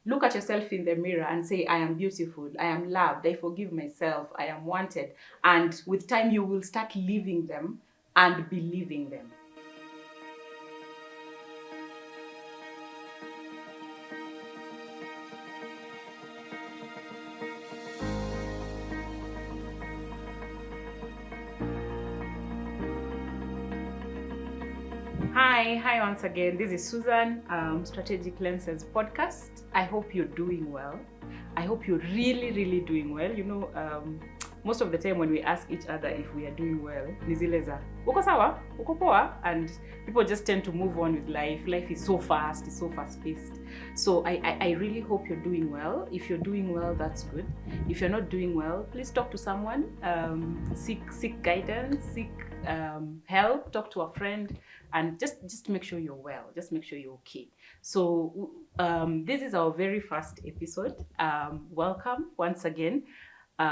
Look at yourself in the mirror and say, I am beautiful, I am loved, I forgive myself, I am wanted. And with time, you will start living them and believing them. Hi once again. This is Susan, Strategic Lenses podcast. I hope you're doing well. I hope you're really doing well. Most of the time when we ask each other if we are doing well, ni zile za uko sawa, uko poa, and people just tend to move on with life. Life is so fast, it's so fast-paced. So I really hope you're doing well. If you're doing well, that's good. If you're not doing well, please talk to someone. Seek guidance, seek help, talk to a friend, and just make sure you're well. Just make sure you're okay. So this is our very first episode. Welcome once again.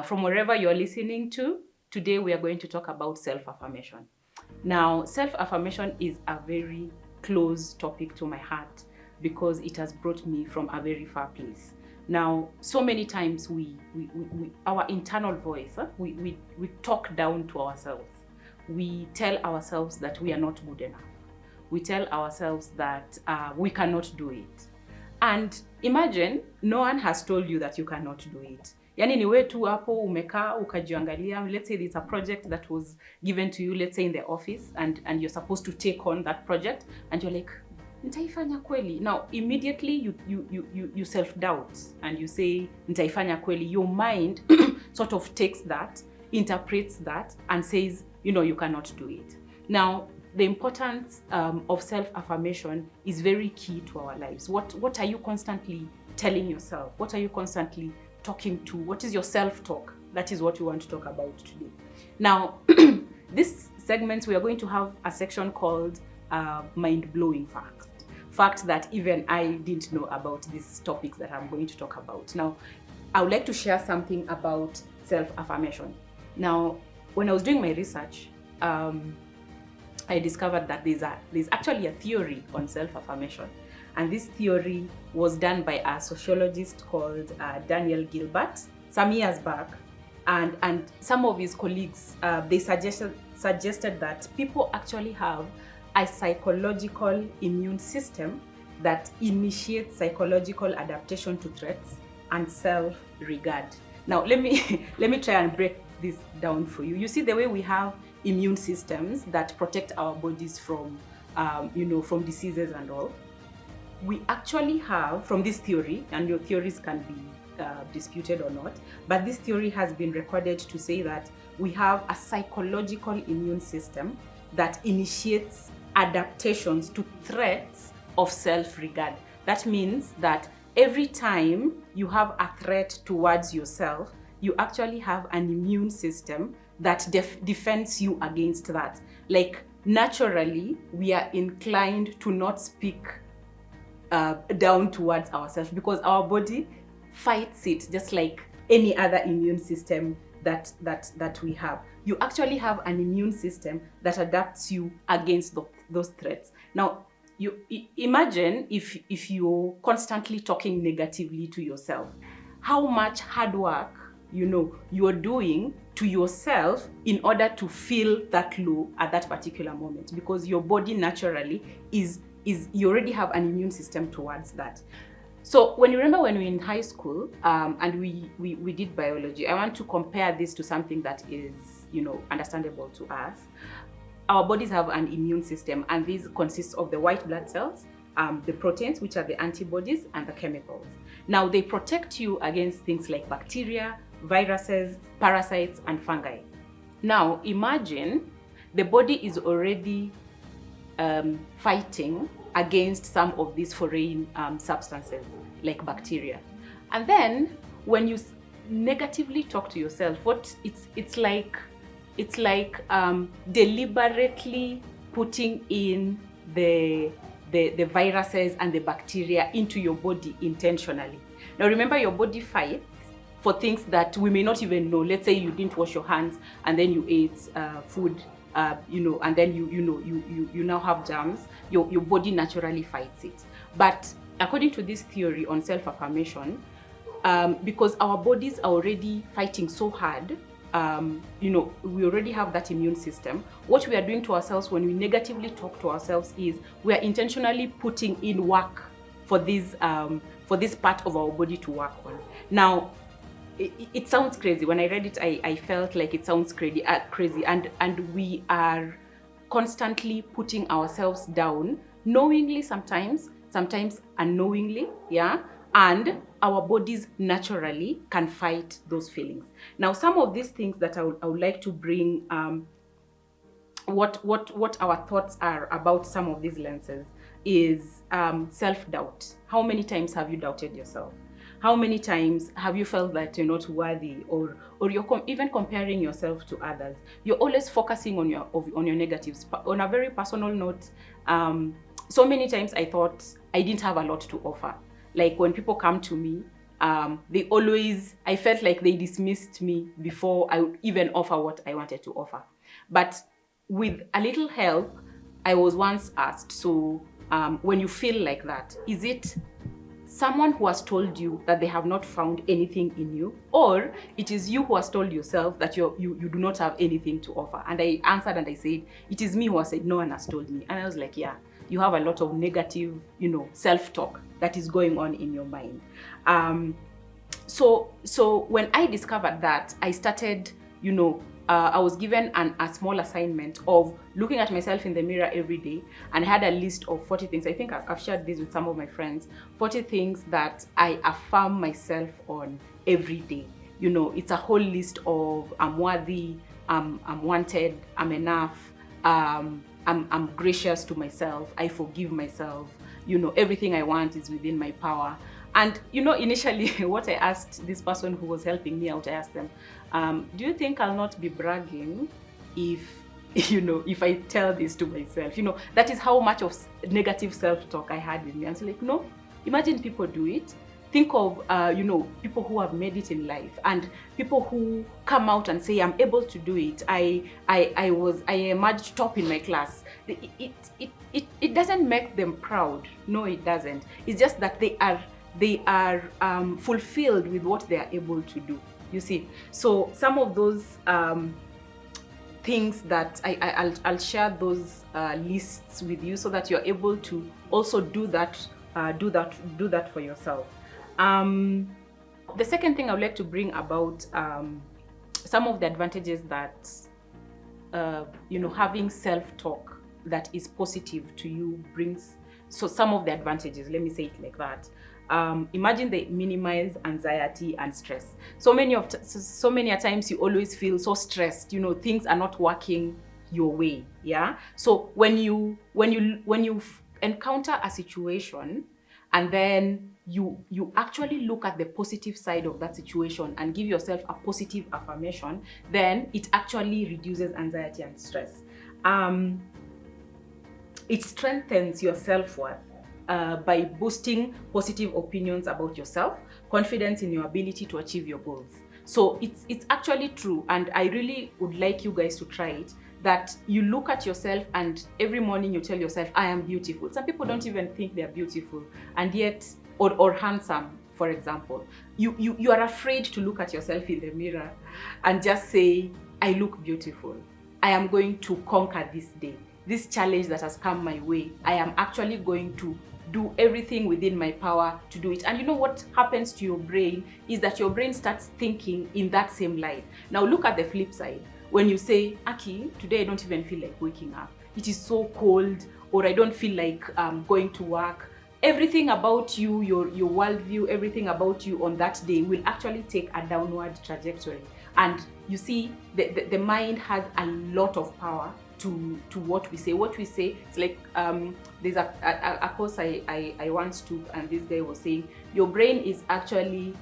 From wherever you're listening to, today we are going to talk about self-affirmation. Now, self-affirmation is a very close topic to my heart because it has brought me from a very far place. Now, so many times we our internal voice, we talk down to ourselves. We tell ourselves that we are not good enough. We tell ourselves that we cannot do it. And imagine, no one has told you that you cannot do it. Yani ni wewe tu hapo umekaa ukajiangalia. Let's say it's a project that was given to you, let's say in the office, and you're supposed to take on that project, and you're like, nitaifanya kweli? Now immediately you self-doubt and you say nitaifanya kweli. Your mind sort of takes that, interprets that, and says, you cannot do it. Now, the importance of self-affirmation is very key to our lives. What are you constantly telling yourself? What are you constantly talking to? What is your self-talk? That is what we want to talk about today. Now, this segment, we are going to have a section called mind-blowing facts. Facts that even I didn't know about these topics that I'm going to talk about. Now, I would like to share something about self-affirmation. Now, when I was doing my research, I discovered that there's actually a theory on self-affirmation. And this theory was done by a sociologist called Daniel Gilbert some years back. And some of his colleagues, they suggested that people actually have a psychological immune system that initiates psychological adaptation to threats and self-regard. Now, let me try and break this down for you. You see, the way we have immune systems that protect our bodies from from diseases and all, we actually have, from this theory, and your theories can be disputed or not, but this theory has been recorded to say that we have a psychological immune system that initiates adaptations to threats of self-regard. That means that every time you have a threat towards yourself, you actually have an immune system that defends you against that. Like, naturally, we are inclined to not speak down towards ourselves because our body fights it just like any other immune system that we have. You actually have an immune system that adapts you against those threats. Now, you imagine if you're constantly talking negatively to yourself, how much hard work you're doing to yourself in order to feel that low at that particular moment, because your body naturally is you already have an immune system towards that. So when you remember when we were in high school and we did biology, I want to compare this to something that is understandable to us. Our bodies have an immune system, and this consists of the white blood cells, the proteins, which are the antibodies, and the chemicals. Now, they protect you against things like bacteria, viruses, parasites, and fungi. Now, imagine the body is already fighting against some of these foreign substances like bacteria. And then when you negatively talk to yourself, it's like deliberately putting in the viruses and the bacteria into your body intentionally. Now remember, your body fights for things that we may not even know. Let's say you didn't wash your hands and then you ate food, and then you now have germs. Your body naturally fights it. But according to this theory on self-affirmation, because our bodies are already fighting so hard, we already have that immune system. What we are doing to ourselves when we negatively talk to ourselves is we are intentionally putting in work for this part of our body to work on. Now, it sounds crazy. When I read it, I felt like it sounds crazy, and we are constantly putting ourselves down, knowingly sometimes unknowingly, yeah. And our bodies naturally can fight those feelings. Now, some of these things that I would like to bring, what our thoughts are about some of these lenses is self-doubt. How many times have you doubted yourself? How many times have you felt that you're not worthy, or you're even comparing yourself to others? You're always focusing on your negatives. On a very personal note, so many times I thought I didn't have a lot to offer. Like when people come to me, I felt like they dismissed me before I would even offer what I wanted to offer. But with a little help, I was once asked, so when you feel like that, is it someone who has told you that they have not found anything in you, or it is you who has told yourself that you do not have anything to offer? And I answered and I said, it is me who has said, no one has told me. And I was like, yeah, you have a lot of negative, self-talk that is going on in your mind. So when I discovered that, I started, I was given a small assignment of looking at myself in the mirror every day, and I had a list of 40 things. I think I've shared this with some of my friends. 40 things that I affirm myself on every day. It's a whole list of I'm worthy, I'm wanted, I'm enough, I'm gracious to myself, I forgive myself, everything I want is within my power. And initially what I asked this person who was helping me out, I asked them, do you think I'll not be bragging if I tell this to myself? That is how much of negative self-talk I had in me. I was like, no, imagine people do it. Think of people who have made it in life, and people who come out and say, I'm able to do it. I emerged top in my class. It doesn't make them proud. No, it doesn't. It's just that they are fulfilled with what they are able to do. You see, so some of those things that I'll share those lists with you so that you're able to also do that for yourself. The second thing I would like to bring about some of the advantages that having self-talk that is positive to you brings. So some of the advantages, let me say it like that. Imagine they minimize anxiety and stress. So many a times you always feel so stressed, things are not working your way. Yeah. So when you encounter a situation, and then you actually look at the positive side of that situation and give yourself a positive affirmation, then it actually reduces anxiety and stress. It strengthens your self-worth by boosting positive opinions about yourself, confidence in your ability to achieve your goals. So it's actually true, and I really would like you guys to try it, that you look at yourself and every morning you tell yourself, I am beautiful. Some people don't even think they're beautiful, and yet, or handsome, for example. You are afraid to look at yourself in the mirror and just say, I look beautiful. I am going to conquer this day. This challenge that has come my way, I am actually going to do everything within my power to do it. And you know what happens to your brain is that your brain starts thinking in that same light. Now look at the flip side. When you say, Aki, today I don't even feel like waking up. It is so cold, or I don't feel like going to work. Everything about you, your worldview, everything about you on that day will actually take a downward trajectory. And you see, the mind has a lot of power to what we say. What we say, it's like there's a course I once took, and this guy was saying your brain is actually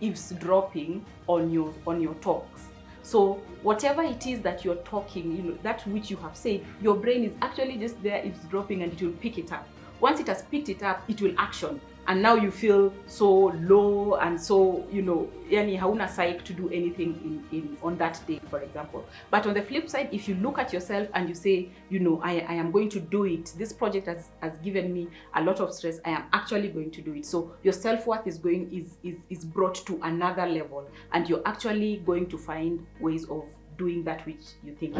eavesdropping on your talks. So whatever it is that you're talking, that which you have said, your brain is actually just there eavesdropping, and it will pick it up. Once it has picked it up, it will action, and now you feel so low and so, yani hauna psych to do anything in on that day, for example. But on the flip side, if you look at yourself and you say, I am going to do it, this project has given me a lot of stress, I am actually going to do it. So your self-worth is brought to another level, and you're actually going to find ways of doing that which you think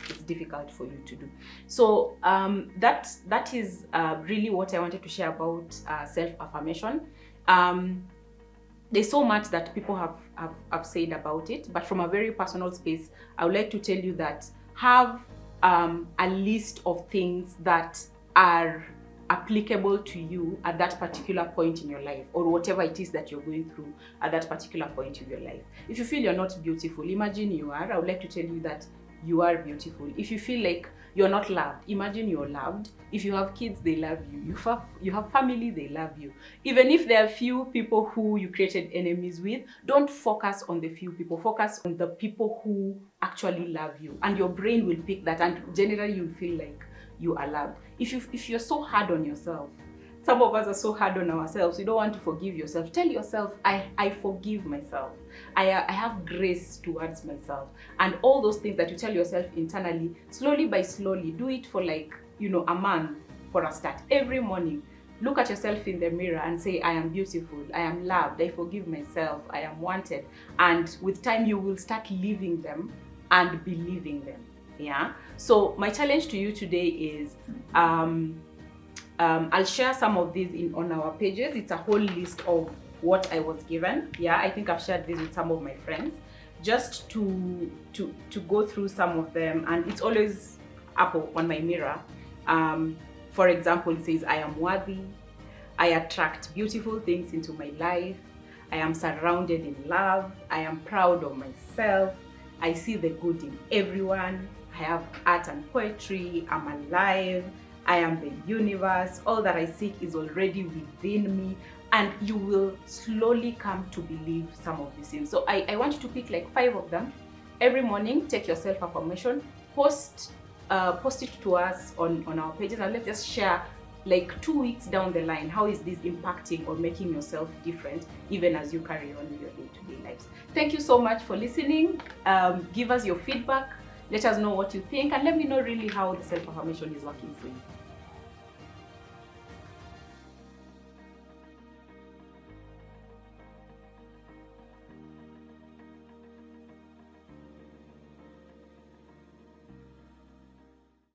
it's difficult for you to do. So that is really what I wanted to share about self-affirmation. There's so much that people have said about it, but from a very personal space, I would like to tell you that have a list of things that are applicable to you at that particular point in your life, or whatever it is that you're going through at that particular point in your life. If you feel you're not beautiful, imagine you are. I would like to tell you that you are beautiful. If you feel like you're not loved, imagine you're loved. If you have kids, they love you. You have family, they love you. Even if there are few people who you created enemies with, don't focus on the few people. Focus on the people who actually love you, and your brain will pick that, and generally you'll feel like you are loved. If you're so hard on yourself, some of us are so hard on ourselves, you don't want to forgive yourself. Tell yourself, I forgive myself. I have grace towards myself. And all those things that you tell yourself internally, slowly by slowly, do it for like, a month for a start. Every morning, look at yourself in the mirror and say, I am beautiful, I am loved, I forgive myself, I am wanted. And with time, you will start living them and believing them. Yeah. So my challenge to you today is, I'll share some of these on our pages. It's a whole list of what I was given. Yeah, I think I've shared this with some of my friends, just to go through some of them, and it's always up on my mirror. For example, it says, I am worthy, I attract beautiful things into my life, I am surrounded in love, I am proud of myself, I see the good in everyone, I have art and poetry, I'm alive, I am the universe, all that I seek is already within me. And you will slowly come to believe some of these things. So I want you to pick like 5 of them. Every morning, take your self-affirmation, post it to us on our pages, and let's just share like 2 weeks down the line, how is this impacting or making yourself different even as you carry on with your day-to-day lives. Thank you so much for listening. Give us your feedback. Let us know what you think, and let me know really how the self-affirmation is working for you.